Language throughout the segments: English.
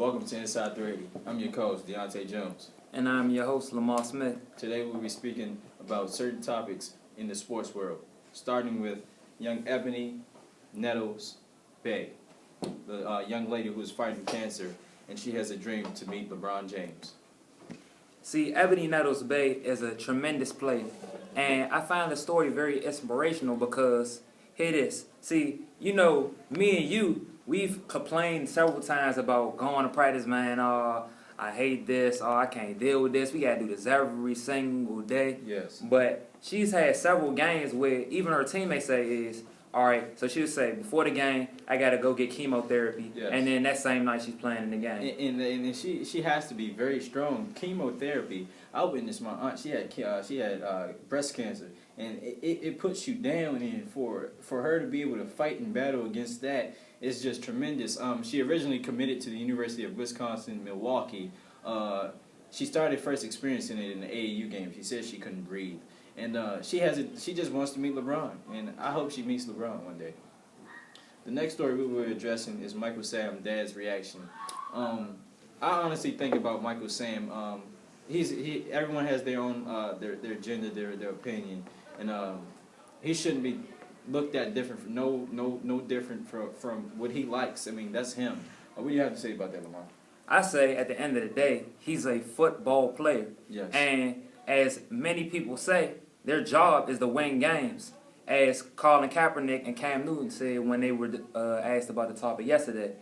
Welcome to Inside380. I'm your co-host, Deionte Jones. And I'm your host, Lamar Smith. Today we'll be speaking about certain topics in the sports world, starting with young Ebony Nettles Bay, the young lady who is fighting cancer, and she has a dream to meet LeBron James. See, Ebony Nettles Bay is a tremendous player, and I find the story very inspirational because, here it is. See, you know, me and you, we've complained several times about going to practice, man. I hate this. I can't deal with this. We got to do this every single day. Yes. But she's had several games where even her teammates say is, all right, so she would say, before the game, I got to go get chemotherapy. Yes. And then that same night she's playing in the game. And she has to be very strong. Chemotherapy, I witnessed my aunt, she had breast cancer. And it puts you down, and for her to be able to fight and battle against that is just tremendous. She originally committed to the University of Wisconsin-Milwaukee. She started first experiencing it in the AAU game. She said she couldn't breathe. And she just wants to meet LeBron, and I hope she meets LeBron one day. The next story we were addressing is Michael Sam's dad's reaction. I honestly think about Michael Sam. Everyone has their own their agenda, their opinion, and he shouldn't be looked at different. No different from what he likes. I mean, that's him. What do you have to say about that, Lamar? I say at the end of the day, he's a football player. Yes. And as many people say, their job is to win games. As Colin Kaepernick and Cam Newton said when they were asked about the topic yesterday,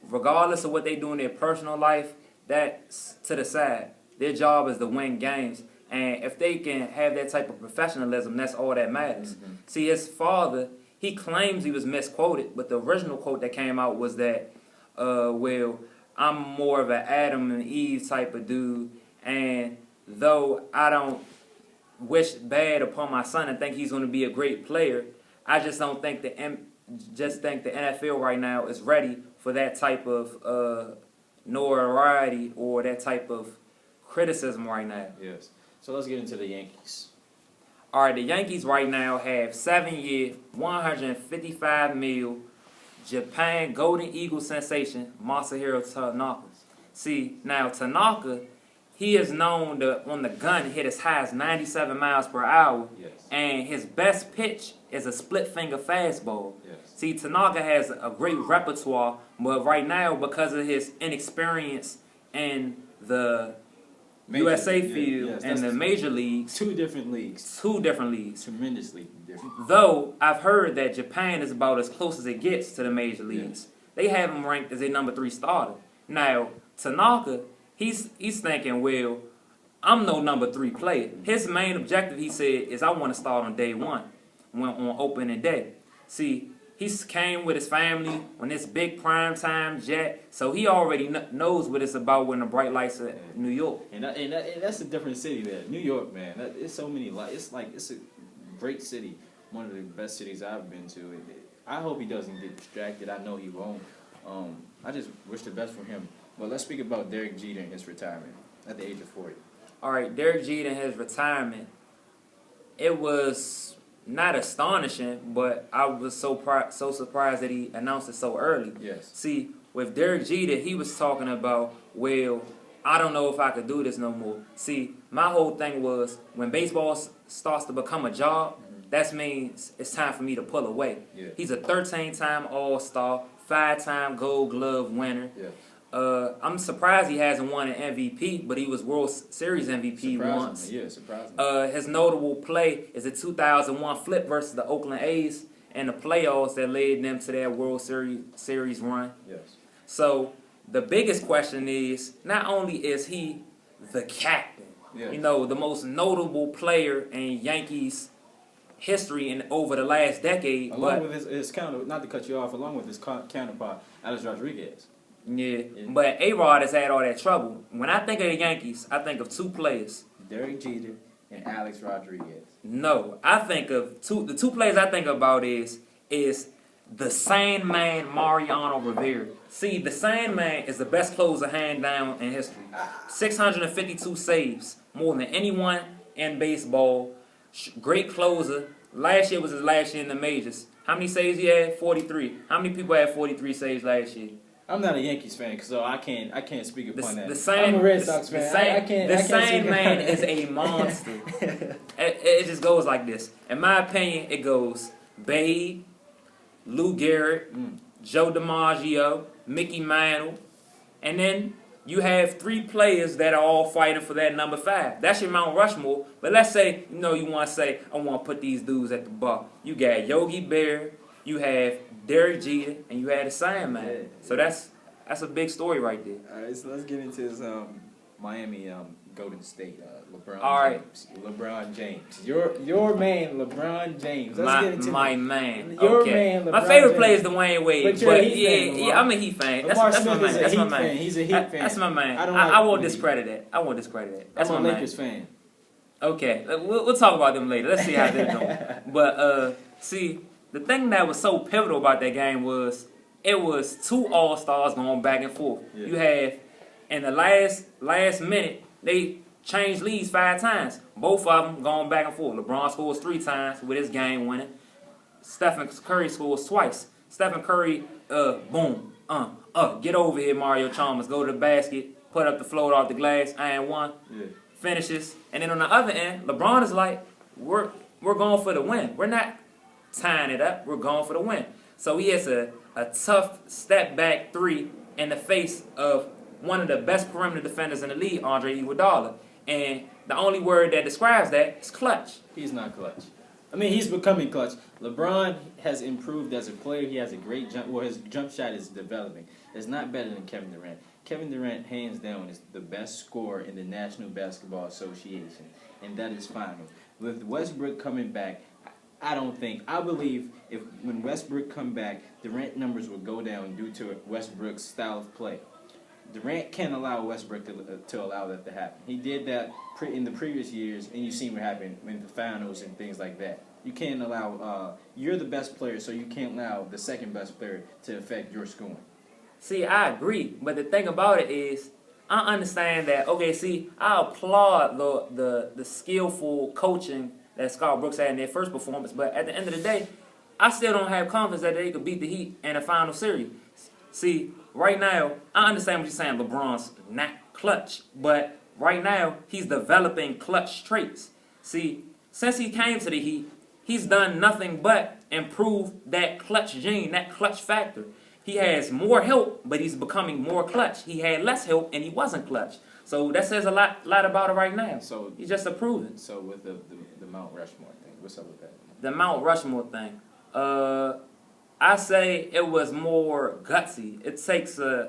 regardless of what they do in their personal life, that's to the side. Their job is to win games. And if they can have that type of professionalism, that's all that matters. Mm-hmm. See, his father, he claims he was misquoted, but the original quote that came out was that, well, I'm more of an Adam and Eve type of dude, and though I don't wish bad upon my son and think he's going to be a great player, I just don't think the NFL right now is ready for that type of notoriety or that type of criticism right now. Yes. So let's get into the Yankees. All right, the Yankees right now have 7-year, $155 million Japan Golden Eagle sensation Masahiro Tanaka. See, now Tanaka, he is known to, on the gun, hit as high as 97 miles per hour. Yes. And his best pitch is a split-finger fastball. Yes. See, Tanaka has a great repertoire, but right now, because of his inexperience in the USA field and the major leagues. Two different leagues. Tremendously different. Though, I've heard that Japan is about as close as it gets to the major leagues. Yeah. They have him ranked as a number 3 starter. Now, Tanaka, he's thinking, well, I'm no number 3 player. His main objective, he said, is I want to start on day 1, on opening day. See, he came with his family on this big primetime jet, so he already knows what it's about when the bright lights of New York. And that's a different city there. New York, man. It's so many lights. It's a great city. One of the best cities I've been to. I hope he doesn't get distracted. I know he won't. I just wish the best for him. But let's speak about Derek Jeter and his retirement at the age of 40. All right, Derek Jeter and his retirement, it was not astonishing, but I was so surprised that he announced it so early. Yes. See, with Derek Jeter, he was talking about, well, I don't know if I could do this no more. See, my whole thing was when baseball starts to become a job, that means it's time for me to pull away. Yeah. He's a 13-time All-Star, 5-time Gold Glove winner. Yeah. I'm surprised he hasn't won an MVP, but he was World Series MVP once. Yeah, surprisingly. His notable play is the 2001 flip versus the Oakland A's and the playoffs that led them to their World Series run. Yes. So the biggest question is, not only is he the captain, yes, you know, the most notable player in Yankees history in over the last decade, along with his counter, not to cut you off, along with his counterpart, Alex Rodriguez. Yeah, but A-Rod has had all that trouble. When I think of the Yankees, I think of 2 players. Derek Jeter and Alex Rodriguez. No, I think of the two players I think about is the Sandman Mariano Rivera. See, the Sandman is the best closer hand down in history. 652 saves, more than anyone in baseball. Great closer. Last year was his last year in the majors. How many saves he had? 43. How many people had 43 saves last year? I'm not a Yankees fan, so I can't speak upon that. I'm a Red Sox fan. The same man is a monster. It just goes like this. In my opinion, it goes Babe, Lou Gehrig, Joe DiMaggio, Mickey Mantle, and then you have 3 players that are all fighting for that number 5. That's your Mount Rushmore. But let's say, you want to say, I want to put these dudes at the bar. You got Yogi Berra, you have Derek Jeter, and you had the Sandman. Yeah. So that's a big story right there. All right, so let's get into this Miami Golden State LeBron. All right. James. LeBron James. Your man LeBron James. Let's get into my man. Your okay. man LeBron My favorite James. player is Dwayne Wade. But you're a Heat fan, yeah, I'm a Heat fan. That's my man. That's my man. He's a Heat fan. That's my man. I won't discredit it. I won't discredit it. That's I'm my a Lakers fan. Okay, we'll talk about them later. Let's see how they're doing. But see, the thing that was so pivotal about that game was it was 2 All-Stars going back and forth. Yeah. You have in the last minute they changed leads 5 times. Both of them going back and forth. LeBron scores 3 times with his game winning. Stephen Curry scores twice. Stephen Curry, boom, get over here, Mario Chalmers. Go to the basket, put up the float off the glass, and one. Yeah. Finishes, and then on the other end, LeBron is like, we're going for the win. We're not tying it up. We're going for the win. So he has a tough step back 3 in the face of one of the best perimeter defenders in the league, Andre Iguodala. And the only word that describes that is clutch. He's not clutch. I mean, he's becoming clutch. LeBron has improved as a player. He has a great jump. Well, his jump shot is developing. It's not better than Kevin Durant. Kevin Durant, hands down, is the best scorer in the National Basketball Association, and that is final. With Westbrook coming back, I believe when Westbrook come back, Durant numbers will go down due to Westbrook's style of play. Durant can't allow Westbrook to allow that to happen. He did that in the previous years, and you've seen what happened in the finals and things like that. You can't allow, you're the best player, so you can't allow the second best player to affect your scoring. See, I agree, but the thing about it is, I understand that. Okay, see, I applaud the skillful coaching that Scott Brooks had in their first performance, but at the end of the day, I still don't have confidence that they could beat the Heat in a final series. See, right now, I understand what you're saying. LeBron's not clutch, but right now he's developing clutch traits. See, since he came to the Heat, he's done nothing but improve that clutch gene, that clutch factor. He has more help, but he's becoming more clutch. He had less help, and he wasn't clutch. So that says a lot about it right now. So he's just improving. So with the Mount Rushmore thing, what's up with that? The Mount Rushmore thing, I say it was more gutsy. It takes an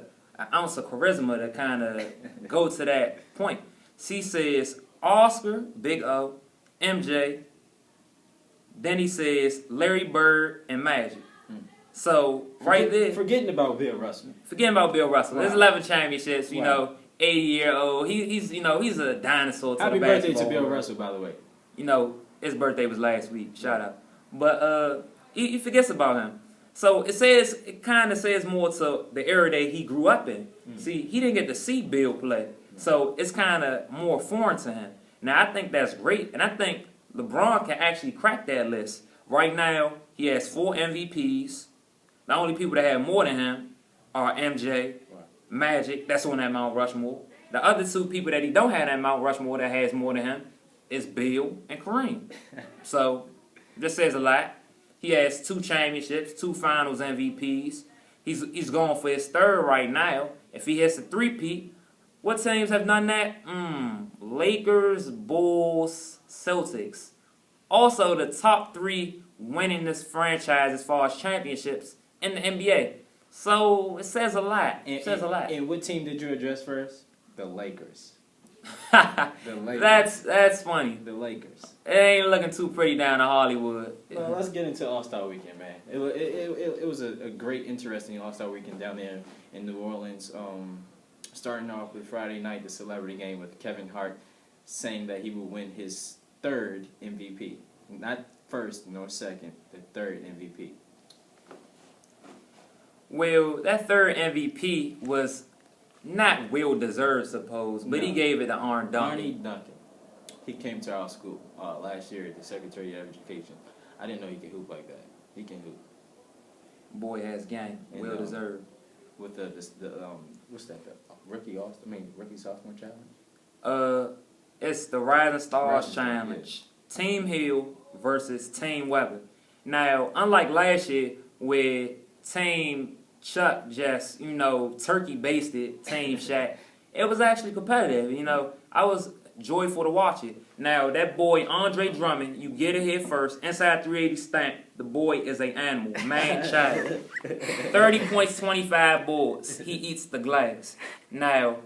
ounce of charisma to kind of go to that point. She says Oscar, Big O, MJ. Then he says Larry Bird and Magic. So right there, forgetting about Bill Russell. Wow. There's 11 championships. You know, 80-year-old. He's a dinosaur. To Happy the birthday to Bill world. Russell, by the way. You know, his birthday was last week. Shout out. But he forgets about him. So it kind of says more to the era that he grew up in. See, he didn't get to see Bill play, so it's kind of more foreign to him. Now I think that's great, and I think LeBron can actually crack that list. Right now, he has 4 MVPs. The only people that have more than him are MJ, Magic, that's on that Mount Rushmore. The other 2 people that he don't have that Mount Rushmore that has more than him is Bill and Kareem. So, this says a lot. He has 2 championships, 2 finals MVPs. He's going for his 3rd right now. If he hits a 3-peat, what teams have done that? Lakers, Bulls, Celtics. Also, the top 3 winning this franchise as far as championships in the NBA. So it says a lot. And what team did you address first? The Lakers. The Lakers. That's funny. The Lakers. It ain't looking too pretty down in Hollywood. Well, let's get into All-Star Weekend, man. It was a great, interesting All-Star Weekend down there in New Orleans. Starting off with Friday night, the celebrity game with Kevin Hart saying that he will win his 3rd MVP. Not first nor second, the 3rd MVP. Well, that 3rd MVP was not well-deserved, suppose, but he gave it to Arne Duncan. Arne Duncan. He came to our school last year at the Secretary of Education. I didn't know he could hoop like that. He can hoop. Boy has game. Well-deserved. with the what's that? The rookie sophomore challenge. It's the Rising Stars Rising Challenge. Team Hill versus Team Weber. Now, unlike last year, where Team Chuck just, turkey basted Team Shaq, it was actually competitive. I was joyful to watch it. Now, that boy, Andre Drummond, you get it here first. Inside 380 stamp, the boy is an animal. Man, child. 30 points, 25 boards. He eats the glass. Now,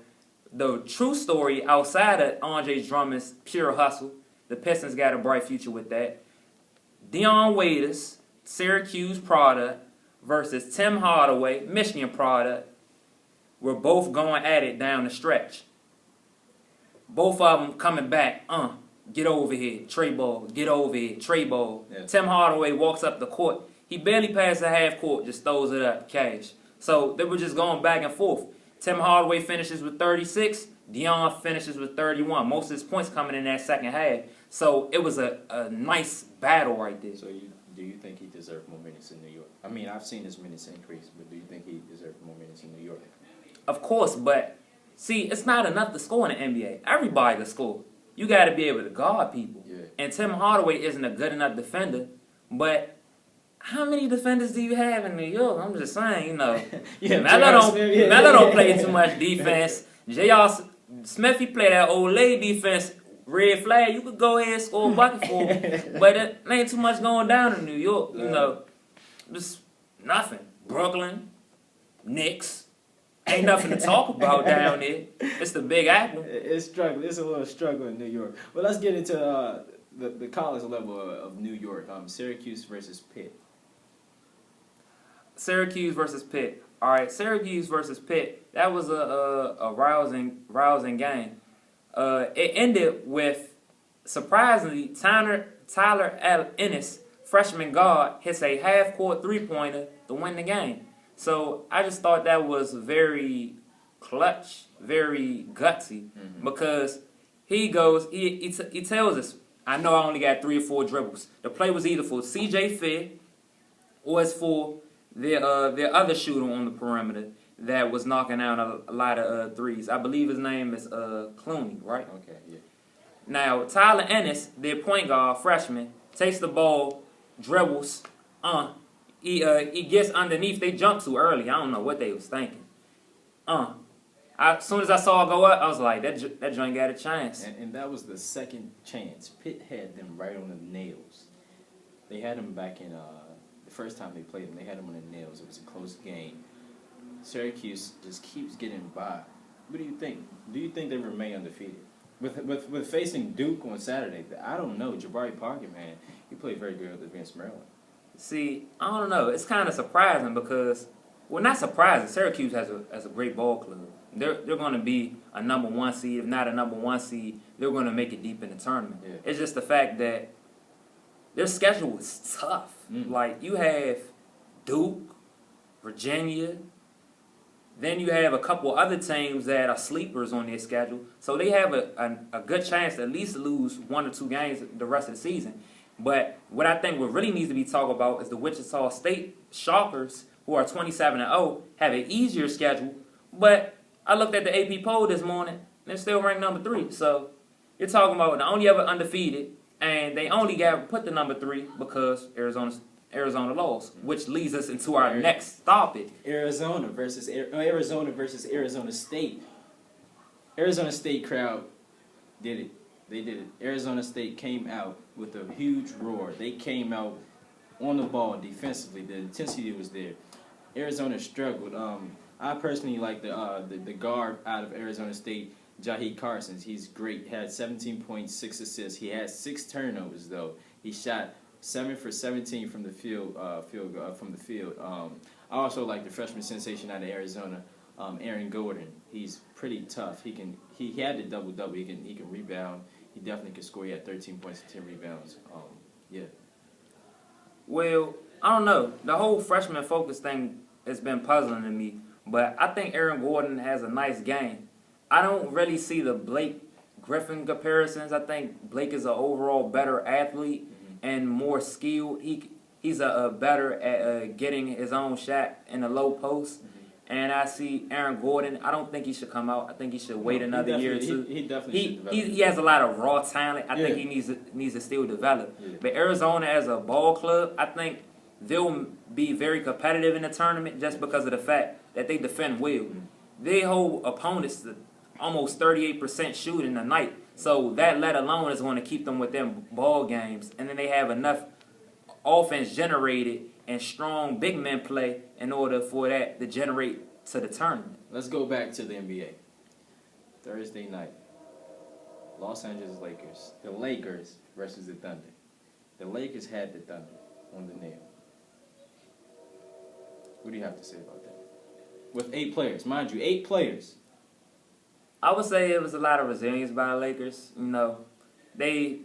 the true story outside of Andre Drummond's pure hustle, the Pistons got a bright future with that. Dion Waiters, Syracuse product, versus Tim Hardaway, Michigan product, were both going at it down the stretch. Both of them coming back, get over here, Trey Ball, get over here, Trey Ball. Yeah. Tim Hardaway walks up the court. He barely passed the half court, just throws it up, cash. So they were just going back and forth. Tim Hardaway finishes with 36. Dion finishes with 31. Most of his points coming in that second half. So it was a nice battle right there. So do you think he deserved more minutes in New York? I mean, I've seen his minutes increase, but do you think he deserved more minutes in New York? Of course, but see, it's not enough to score in the NBA. Everybody can score. You got to be able to guard people. Yeah. And Tim Hardaway isn't a good enough defender, but how many defenders do you have in New York? I'm just saying, Melo don't play too much defense. J.R. Smith, he play that old lady defense, red flag. You could go ahead and score a bucket for him, but it ain't too much going down in New York. Just nothing. Brooklyn, Knicks. Ain't nothing to talk about down there. It's the Big Apple. It's struggle. It's a little struggle in New York. But let's get into the college level of New York. Syracuse versus Pitt. Syracuse versus Pitt. All right, Syracuse versus Pitt. That was a rousing game. It ended with, surprisingly, Tyler Ennis, freshman guard, hits a half-court three-pointer to win the game. So I just thought that was very clutch, very gutsy, because he tells us, I know I only got 3 or 4 dribbles. The play was either for C.J. Fair or it's for their other shooter on the perimeter that was knocking out a lot of threes. I believe his name is Clooney, right? Okay, yeah. Now, Tyler Ennis, their point guard, freshman, takes the ball, dribbles, he gets underneath. They jumped too early. I don't know what they was thinking. As soon as I saw it go up, I was like, that joint got a chance. And that was the second chance. Pitt had them right on the nails. They had them back in the first time they played them. They had them on the nails. It was a close game. Syracuse just keeps getting by. What do you think? Do you think they remain undefeated? With facing Duke on Saturday, I don't know. Jabari Parker, man, he played very good against Maryland. See, I don't know. It's kind of surprising because, well, not surprising. Syracuse has a great ball club. They're going to be a number 1 seed. If not a number 1 seed, they're going to make it deep in the tournament. Yeah. It's just the fact that their schedule is tough. Like, you have Duke, Virginia. Then you have a couple other teams that are sleepers on their schedule. So they have a good chance to at least lose 1 or 2 games the rest of the season. But what I think what really needs to be talked about is the Wichita State Sharkers, who are 27-0, have an easier schedule. But I looked at the AP poll this morning, and they're still ranked number 3. So you're talking about the only ever undefeated, and they only got put the number 3 because Arizona lost, which leads us into our next topic. Arizona versus Arizona State. Arizona State crowd did it. They did it. Arizona State came out with a huge roar. They came out on the ball defensively. The intensity was there. Arizona struggled. I personally like the guard out of Arizona State, Jahi Carsons. He's great. Had 17.6 assists. He had 6 turnovers though. He shot 7 for 17 from the field. I also like the freshman sensation out of Arizona, Aaron Gordon. He's pretty tough. He had the double-double. He can rebound. He definitely can score. He had 13 points and 10 rebounds. Yeah. Well, I don't know. The whole freshman focus thing has been puzzling to me. But I think Aaron Gordon has a nice game. I don't really see the Blake Griffin comparisons. I think Blake is an overall better athlete and more skilled. He's a better at getting his own shot in the low post. and I see Aaron Gordon. I don't think he should come out. I think he should wait another year or two. He definitely should develop. He has a lot of raw talent. I think he needs to still develop. Yeah. But Arizona as a ball club, I think they'll be very competitive in the tournament just because of the fact that they defend well. Mm-hmm. They hold opponents to almost 38% shooting a night. So that let alone is going to keep them within ball games. And then they have enough offense generated and strong big men play in order for that to generate to the tournament. Let's go back to the NBA. Thursday night. Los Angeles Lakers. The Lakers versus the Thunder. The Lakers had the Thunder on the nail. What do you have to say about that? With 8 players. Mind you, 8 players. I would say it was a lot of resilience by the Lakers. You know, they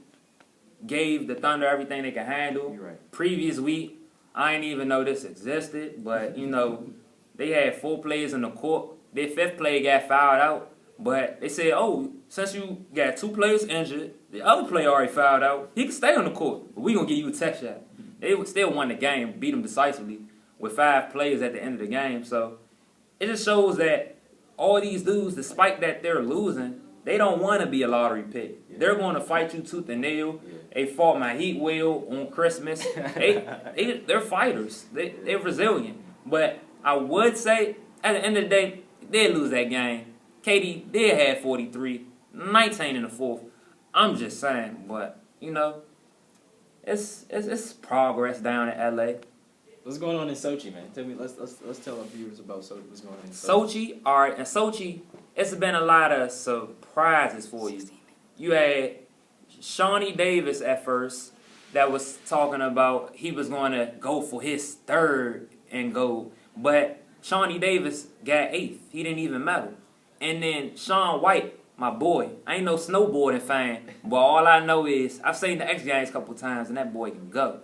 gave the Thunder everything they could handle. You're right. Previous week, I didn't even know this existed, but, you know, they had 4 players in the court. Their 5th player got fouled out, but they said, oh, since you got 2 players injured, the other player already fouled out, he can stay on the court, but we're going to give you a tech shot. They still won the game, beat them decisively with 5 players at the end of the game. So it just shows that all these dudes, despite that they're losing, they don't want to be a lottery pick. Yeah. They're going to fight you tooth and nail. Yeah. They fought my Heat well on Christmas. They're fighters. They're resilient. But I would say, at the end of the day, they'd lose that game. KD did have 43, 19 in the 4th. I'm just saying, but, you know, it's progress down in L.A. What's going on in Sochi, man? Tell me, let's tell our viewers about Sochi. What's going on in Sochi? All right, in Sochi, it's been a lot of surprises for you. You had Shawnee Davis at first that was talking about he was going to go for his 3rd and gold, but Shawnee Davis got 8th. He didn't even medal. And then Shaun White, my boy, I ain't no snowboarding fan, but all I know is I've seen the X Games a couple times, and that boy can go.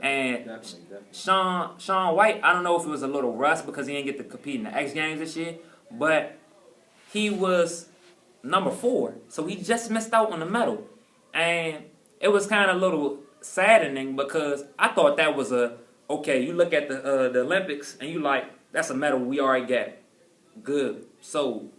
And definitely. Shaun White, I don't know if it was a little rust because he didn't get to compete in the X Games this year, but he was number 4, so he just missed out on the medal. And it was kind of a little saddening because I thought that was okay, you look at the Olympics and you like, that's a medal we already got. Good, sold.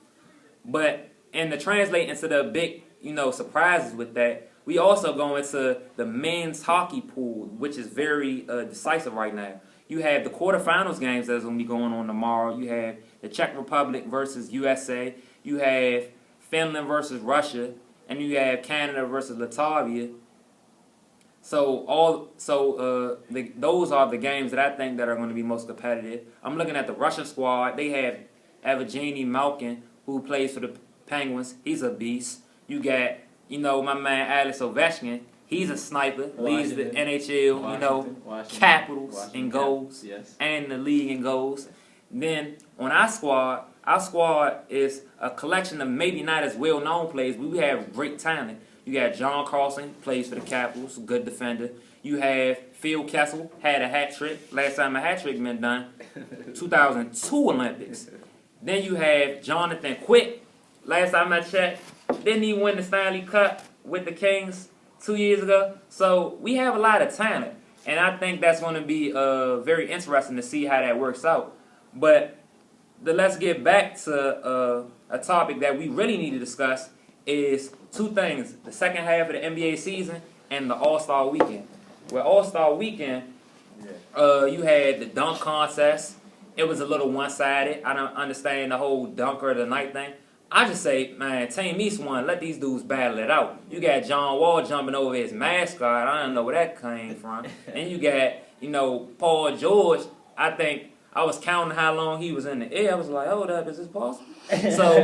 But and to translate into the big, you know, surprises with that, we also go into the men's hockey pool, which is very decisive right now. You have the quarterfinals games that's going to be going on tomorrow. You have the Czech Republic versus USA. You have Finland versus Russia. And you have Canada versus Latvia. So those are the games that I think that are going to be most competitive. I'm looking at the Russian squad. They have Evgeny Malkin, who plays for the Penguins. He's a beast. You got, you know, my man Alex Ovechkin. He's a sniper. Leads the NHL, Capitals in goals, yes, and the league in goals. Then on our squad is a collection of maybe not as well-known players, but we have great talent. You got John Carlson, plays for the Capitals, good defender. You have Phil Kessel, had a hat trick. Last time a hat trick been done, 2002 Olympics. Then you have Jonathan Quick. Last time I checked, didn't he win the Stanley Cup with the Kings 2 years ago? So we have a lot of talent, and I think that's going to be very interesting to see how that works out. But let's get back to a topic that we really need to discuss is 2 things: the second half of the NBA season and the All-Star Weekend. Well, All-Star Weekend, you had the dunk contest. It was a little one-sided. I don't understand the whole dunker of the night thing. I just say, man, Team East won. Let these dudes battle it out. You got John Wall jumping over his mascot. I don't know where that came from. And you got, you know, Paul George. I think I was counting how long he was in the air. I was like, hold up, is this possible? So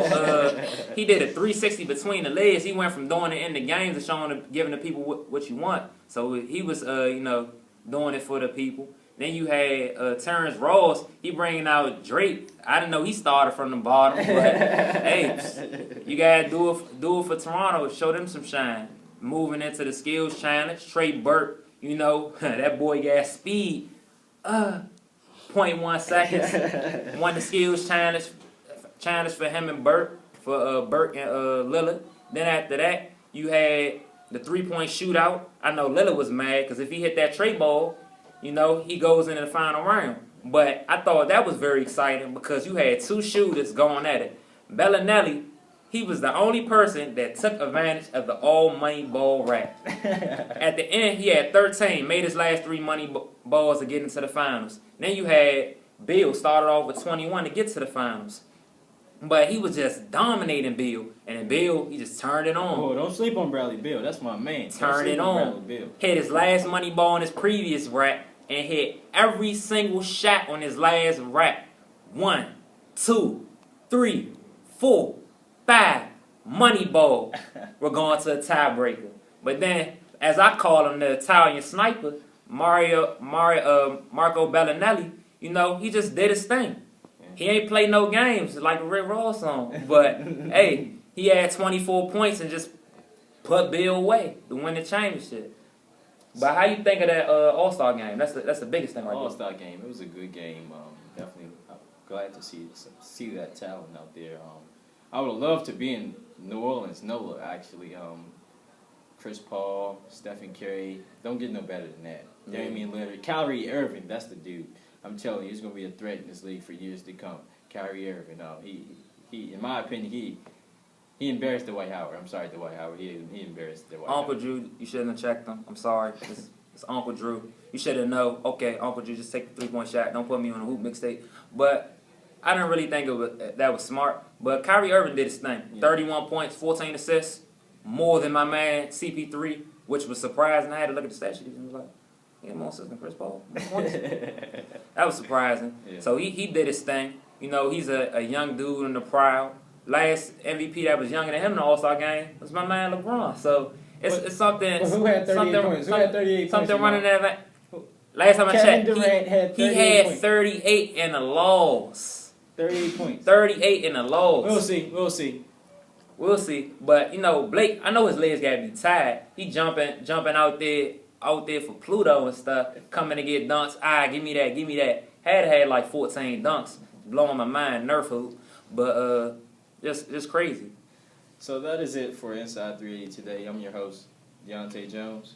he did a 360 between the legs. He went from doing it in the games to showing, giving the people what you want. So he was, you know, doing it for the people. Then you had Terrence Ross. He bringing out Drake. I didn't know he started from the bottom, but hey, you gotta do it for Toronto. Show them some shine. Moving into the skills challenge, Trey Burke. You know that boy got speed. 0.1 seconds. Won the skills challenge for him and Burke, for Burke and Lillard. Then after that, you had the 3-point shootout. I know Lillard was mad because if he hit that Trey ball, you know, he goes into the final round. But I thought that was very exciting because you had two shooters going at it. Bellinelli, he was the only person that took advantage of the all money ball rap. At the end, he had 13, made his last 3 money balls to get into the finals. Then you had Bill started off with 21 to get to the finals. But he was just dominating Bill. And then Bill, he just turned it on. Oh, don't sleep on Bradley Bill. That's my man. Turned it on. Hit his last money ball in his previous rap and hit every single shot on his last rap. 1, 2, 3, 4, 5. Money ball. We're going to a tiebreaker. But then, as I call him, the Italian sniper, Marco Bellinelli, you know, he just did his thing. He ain't played no games like a Rick Ross song. But, hey, he had 24 points and just put Bill away to win the championship. But how you think of that All-Star game? That's the biggest thing right there. All-Star game. It was a good game. Definitely glad to see that talent out there. I would love to be in New Orleans, NOLA, actually. Chris Paul, Stephen Curry. Don't get no better than that. Damian Lillard. Kyrie Irving, that's the dude. I'm telling you, he's going to be a threat in this league for years to come. Kyrie Irving, he in my opinion, he embarrassed Dwight Howard. I'm sorry, Dwight Howard. He embarrassed Dwight Howard. Uncle Drew, you shouldn't have checked him. I'm sorry. It's Uncle Drew. You should have known. Okay, Uncle Drew, just take the 3-point shot. Don't put me on a hoop mixtape. But I didn't really think that was smart. But Kyrie Irving did his thing. Yeah. 31 points, 14 assists, more than my man CP3, which was surprising. I had to look at the stat sheet and was like, he had more assists than Chris Paul. That was surprising. Yeah. So he did his thing. You know, he's a young dude in the crowd. Last MVP that was younger than him in the All-Star game was my man LeBron. So it's something. Well, who had 38 points? Who had 38 points? Something running that. Last time I checked, he had 38 in the loss. 38 points. 38 in the loss. We'll see. But you know, Blake, I know his legs gotta be tired. He jumping out there for Pluto and stuff, coming to get dunks. Give me that. Had like 14 dunks, blowing my mind, nerf hoop. But just crazy. So that is it for Inside 380 today. I'm your host, Deionte Jones.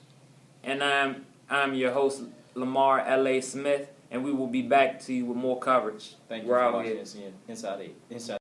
And I'm your host, Lamar L.A. Smith, and we will be back to you with more coverage. Thank you for watching Inside 8.